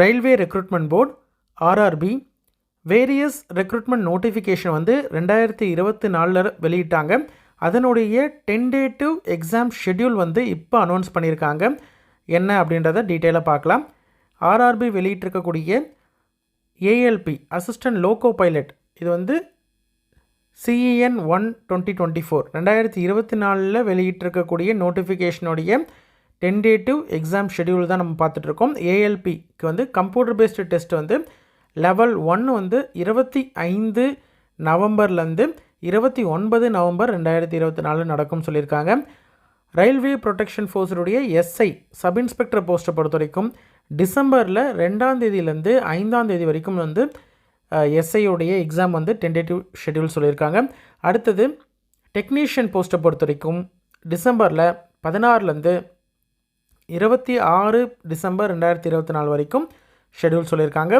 Railway recruitment board RRB various recruitment notification வந்து 2024 வெளியிட்டாங்க. அதனுடைய டென்டேட்டிவ் எக்ஸாம் ஷெட்யூல் வந்து இப்போ அனௌன்ஸ் பண்ணியிருக்காங்க. என்ன அப்படின்றத டீட்டெயிலாக பார்க்கலாம். RRB வெளியிட்டிருக்கக்கூடிய ALP அசிஸ்டன்ட் லோகோ பைலட் இது வந்து CEN 1 2024 2024 வெளியிட்டிருக்கக்கூடிய நோட்டிஃபிகேஷனுடைய டென்டேட்டிவ் எக்ஸாம் ஷெட்யூல் தான் நம்ம பார்த்துட்ருக்கோம். ALPக்கு வந்து கம்ப்யூட்டர் பேஸ்டு டெஸ்ட் வந்து லெவல் 1 வந்து 25 நவம்பர்லேருந்து 29 நவம்பர் 2024 நடக்கும் சொல்லியிருக்காங்க. ரயில்வே ப்ரொடெக்ஷன் ஃபோர்ஸுடைய SI சப் இன்ஸ்பெக்டர் போஸ்ட்டை பொறுத்த வரைக்கும் டிசம்பரில் 2ஆம் தேதியிலேருந்து 5ஆம் தேதி வரைக்கும் வந்து SIயோடைய எக்ஸாம் வந்து டென்டேட்டிவ் ஷெட்யூல் சொல்லியிருக்காங்க. அடுத்தது டெக்னீஷியன் போஸ்ட்டை பொறுத்த வரைக்கும் டிசம்பரில் 16லேருந்து 26 டிசம்பர் 2024 வரைக்கும் ஷெட்யூல் சொல்லியிருக்காங்க.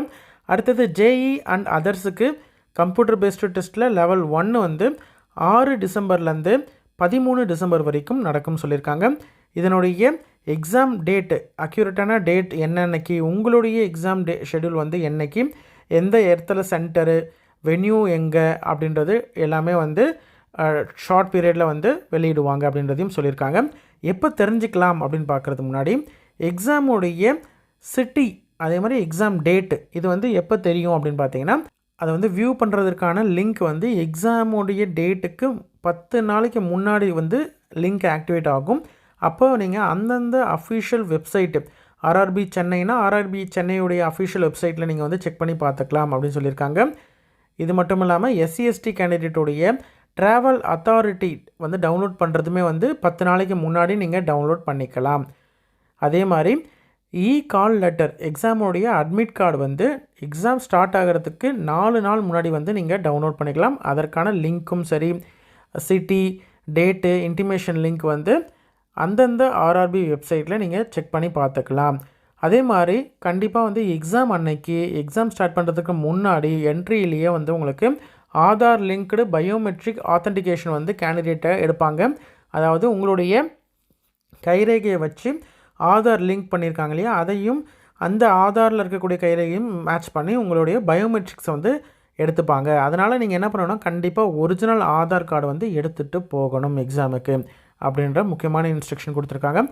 அடுத்தது JE அண்ட் அதர்ஸுக்கு கம்ப்யூட்டர் பேஸ்டு டெஸ்ட்டில் லெவல் 1 வந்து 6 டிசம்பர்லேருந்து 13 டிசம்பர் வரைக்கும் நடக்கும் சொல்லியிருக்காங்க. இதனுடைய எக்ஸாம் டேட்டு அக்யூரேட்டான டேட் என்னன்னைக்கு, உங்களுடைய எக்ஸாம் ஷெட்யூல் வந்து என்னைக்கு, எந்த இடத்துல சென்டரு, வென்யூ எங்கே அப்படின்றது எல்லாமே வந்து ஷார்ட் பீரியடில் வந்து வெளியிடுவாங்க அப்படின்றதையும் சொல்லியிருக்காங்க. எப்போ தெரிஞ்சுக்கலாம் அப்படின்னு பார்க்குறதுக்கு முன்னாடி எக்ஸாமுடைய சிட்டி அதே மாதிரி எக்ஸாம் டேட்டு இது வந்து எப்போ தெரியும் அப்படின்னு பார்த்தீங்கன்னா அதை வந்து வியூ பண்ணுறதுக்கான லிங்க் வந்து எக்ஸாமுடைய டேட்டுக்கு 10 நாளைக்கு முன்னாடி வந்து லிங்க் ஆக்டிவேட் ஆகும். அப்போ நீங்கள் அந்தந்த அஃபிஷியல் வெப்சைட்டு RRB சென்னைனா RRB சென்னையுடைய அஃபிஷியல் வெப்சைட்டில் நீங்கள் வந்து செக் பண்ணி பார்த்துக்கலாம் அப்படின்னு சொல்லியிருக்காங்க. இது மட்டும் இல்லாமல் SC/ST கேண்டிடேட்டுடைய ட்ராவல் அத்தாரிட்டி வந்து டவுன்லோட் பண்ணுறதுமே வந்து 10 நாளைக்கு முன்னாடி நீங்கள் டவுன்லோட் பண்ணிக்கலாம். அதே மாதிரி கால் லெட்டர் எக்ஸாமோடைய அட்மிட் கார்டு வந்து எக்ஸாம் ஸ்டார்ட் ஆகிறதுக்கு 4 நாள் முன்னாடி வந்து நீங்கள் டவுன்லோட் பண்ணிக்கலாம். அதற்கான லிங்க்கும் சரி, சிட்டி டேட்டு இன்டிமேஷன் லிங்க் வந்து அந்தந்த RRB வெப்சைட்டில் நீங்கள் செக் பண்ணி பார்த்துக்கலாம். அதே மாதிரி கண்டிப்பாக வந்து எக்ஸாம் அன்னைக்கு எக்ஸாம் ஸ்டார்ட் பண்ணுறதுக்கு முன்னாடி என்ட்ரியிலேயே வந்து உங்களுக்கு ஆதார் லிங்க்டு பயோமெட்ரிக் ஆத்தென்டிகேஷன் வந்து கேண்டிடேட்டை எடுப்பாங்க. அதாவது உங்களுடைய கைரேகையை வச்சு ஆதார் லிங்க் பண்ணியிருக்காங்க இல்லையா, அதையும் அந்த ஆதாரில் இருக்கக்கூடிய கைரேகையும் மேட்ச் பண்ணி உங்களுடைய பயோமெட்ரிக்ஸை வந்து எடுத்துப்பாங்க. அதனால் நீங்கள் என்ன பண்ணணும்னா கண்டிப்பாக ஒரிஜினல் ஆதார் கார்டு வந்து எடுத்துகிட்டு போகணும் எக்ஸாமுக்கு அப்படின்ற முக்கியமான இன்ஸ்ட்ரக்ஷன் கொடுத்துருக்காங்க.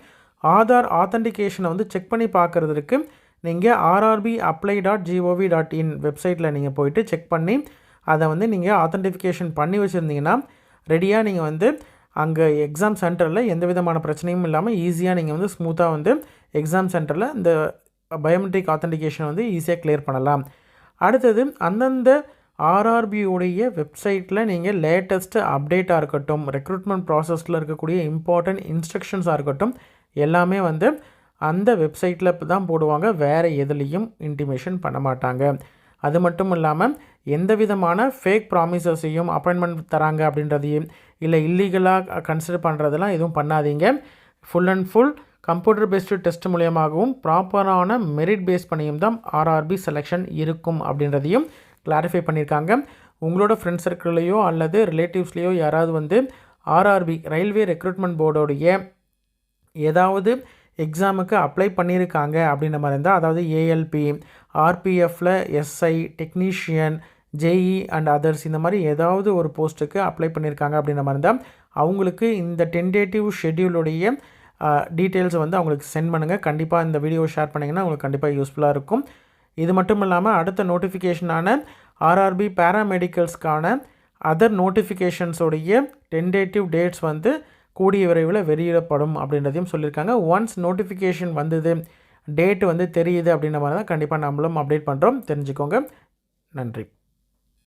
ஆதார் ஆத்தென்டிகேஷனை வந்து செக் பண்ணி பார்க்குறதுக்கு நீங்கள் rrbapply.gov.in வெப்சைட்டில் நீங்கள் போயிட்டு செக் பண்ணி அதை வந்து நீங்கள் ஆத்தென்டிஃபிகேஷன் பண்ணி வச்சுருந்தீங்கன்னா ரெடியாக நீங்கள் வந்து அங்கே எக்ஸாம் சென்டரில் எந்த விதமான பிரச்சனையும் இல்லாமல் ஈஸியாக நீங்கள் வந்து ஸ்மூத்தாக வந்து எக்ஸாம் சென்டரில் இந்த பயோமெட்ரிக் ஆத்தென்டிகேஷன் வந்து ஈஸியாக கிளியர் பண்ணலாம். அடுத்தது அந்தந்த RRBயுடைய வெப்சைட்டில் நீங்கள் லேட்டஸ்ட்டு அப்டேட்டாக இருக்கட்டும், ரெக்ரூட்மெண்ட் ப்ராசஸில் இருக்கக்கூடிய இம்பார்ட்டன்ட் இன்ஸ்ட்ரக்ஷன்ஸாக இருக்கட்டும் எல்லாமே வந்து அந்த வெப்சைட்டில் தான் போடுவாங்க. வேறு எதுலேயும் இன்டிமேஷன் பண்ண மாட்டாங்க. அது மட்டும் இல்லாமல் எந்த விதமான ஃபேக் ப்ராமிசஸையும் அப்பாயின்மெண்ட் தராங்க அப்படின்றதையும் இல்லை இல்லீகலாக கன்சிடர் பண்ணுறதெல்லாம் எதுவும் பண்ணாதீங்க. Full and full computer based test மூலியமாகவும் ப்ராப்பரான மெரிட் பேஸ் பண்ணியும் தான் RRB செலெக்ஷன் இருக்கும் அப்படின்றதையும் கிளாரிஃபை பண்ணியிருக்காங்க. உங்களோட ஃப்ரெண்ட்ஸ் சர்க்கிள்லையோ அல்லது ரிலேட்டிவ்ஸ்லேயோ யாராவது வந்து RRB ரயில்வே ரெக்ரூட்மெண்ட் போர்டோடைய ஏதாவது எக்ஸாமுக்கு அப்ளை பண்ணியிருக்காங்க அப்படின்ற மாதிரி இருந்தால், அதாவது ALP, RPFில் SI, technician, JE and others இந்த மாதிரி ஏதாவது ஒரு போஸ்ட்டுக்கு அப்ளை பண்ணியிருக்காங்க அப்படின்ற மாதிரி இருந்தால் அவங்களுக்கு இந்த டென்டேட்டிவ் ஷெட்யூலுடைய டீட்டெயில்ஸை வந்து அவங்களுக்கு சென்ட் பண்ணுங்கள். கண்டிப்பாக இந்த வீடியோ ஷேர் பண்ணிங்கன்னா உங்களுக்கு கண்டிப்பாக யூஸ்ஃபுல்லாக இருக்கும். இது மட்டும் இல்லாமல் அடுத்த நோட்டிஃபிகேஷனான RRB பேராமெடிக்கல்ஸ்க்கான அதர் நோட்டிஃபிகேஷன்ஸோடைய டென்டேட்டிவ் டேட்ஸ் வந்து கூடிய விரைவில் வெளியிடப்படும் அப்படின்றதையும் சொல்லியிருக்காங்க. ஒன்ஸ் நோட்டிஃபிகேஷன் வந்தது, டேட்டு வந்து தெரியுது அப்படின்ற மாதிரி தான் கண்டிப்பாக நம்மளும் அப்டேட் பண்ணுறோம். தெரிஞ்சுக்கோங்க. நன்றி.